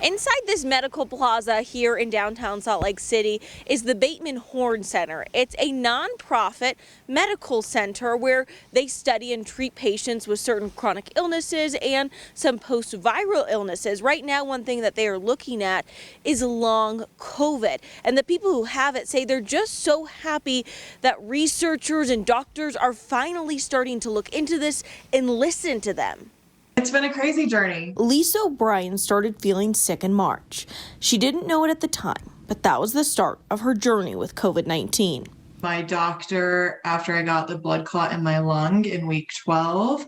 Inside this medical plaza here in downtown Salt Lake City is the Bateman Horn Center. It's a nonprofit medical center where they study and treat patients with certain chronic illnesses and some post-viral illnesses. Right now, one thing that they are looking at is long COVID. And the people who have it say they're just so happy that researchers and doctors are finally starting to look into this and listen to them. It's been a crazy journey. Lisa O'Brien started feeling sick in March. She didn't know it at the time, but that was the start of her journey with COVID-19. My doctor, after I got the blood clot in my lung in week 12,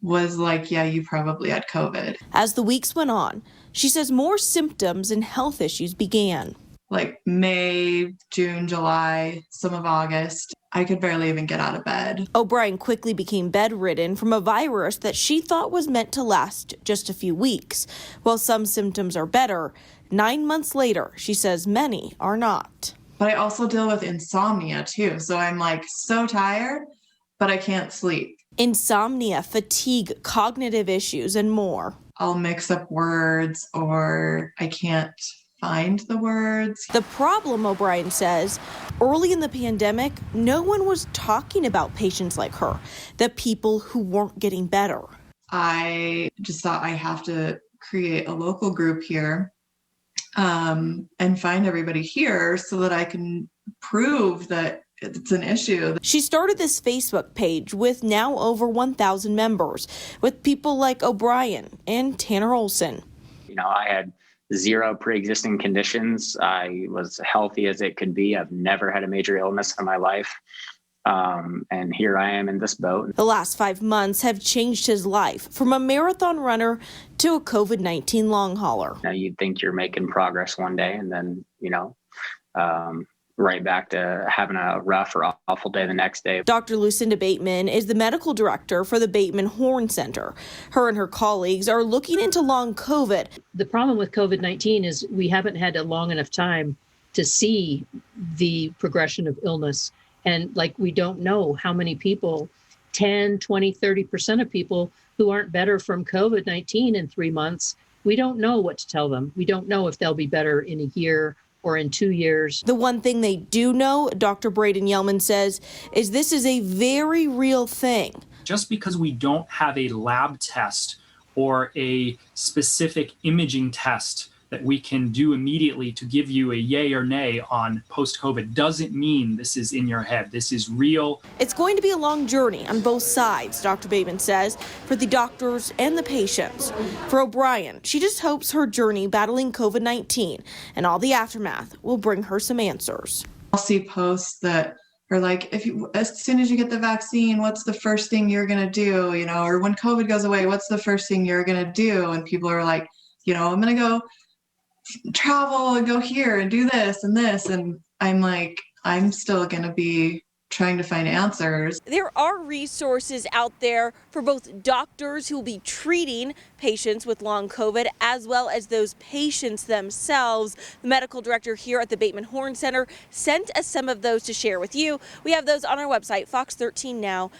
was like, yeah, you probably had COVID. As the weeks went on, she says more symptoms and health issues began. Like May, June, July, some of August, I could barely even get out of bed. O'Brien quickly became bedridden from a virus that she thought was meant to last just a few weeks. While some symptoms are better, 9 months later, she says many are not. But I also deal with insomnia too. So I'm like so tired, but I can't sleep. Insomnia, fatigue, cognitive issues, and more. I'll mix up words or I can't find the words. The problem, O'Brien says, early in the pandemic, no one was talking about patients like her, the people who weren't getting better. I just thought I have to create a local group here and find everybody here so that I can prove that it's an issue. She started this Facebook page with now over 1,000 members, with people like O'Brien and Tanner OLSON. You know, I had 0 pre-existing conditions. I was healthy as it could be. I've never had a major illness in my life. And here I am in this boat. The last 5 months have changed his life from a marathon runner to a COVID-19 long hauler. Now you'd think you're making progress one day and then, right back to having a rough or awful day the next day. Dr. LUCINDA Bateman is the medical director for the Bateman Horn Center. Her and her colleagues are looking into long COVID. The problem with COVID-19 is we haven't had a long enough time to see the progression of illness. And we don't know how many people, 10, 20, 30% of people who aren't better from COVID-19 in 3 months, we don't know what to tell them. We don't know if they'll be better in a year or in 2 years. The one thing they do know, Dr. BRAYDEN YELLMAN says, is this is a very real thing. Just because we don't have a lab test or a specific imaging test that we can do immediately to give you a yay or nay on post-COVID doesn't mean this is in your head. This is real. It's going to be a long journey on both sides, Dr. Bateman says, for the doctors and the patients. For O'Brien, she just hopes her journey battling COVID-19 and all the aftermath will bring her some answers. I'll see posts that are like, as soon as you get the vaccine, what's the first thing you're going to do? Or when COVID goes away, what's the first thing you're going to do? And people are like, I'm going to go travel and go here and do this. And I'm like, I'm still going to be trying to find answers. There are resources out there for both doctors who will be treating patients with long COVID as well as those patients themselves. The medical director here at the Bateman Horn Center sent us some of those to share with you. We have those on our website, Fox 13 Now.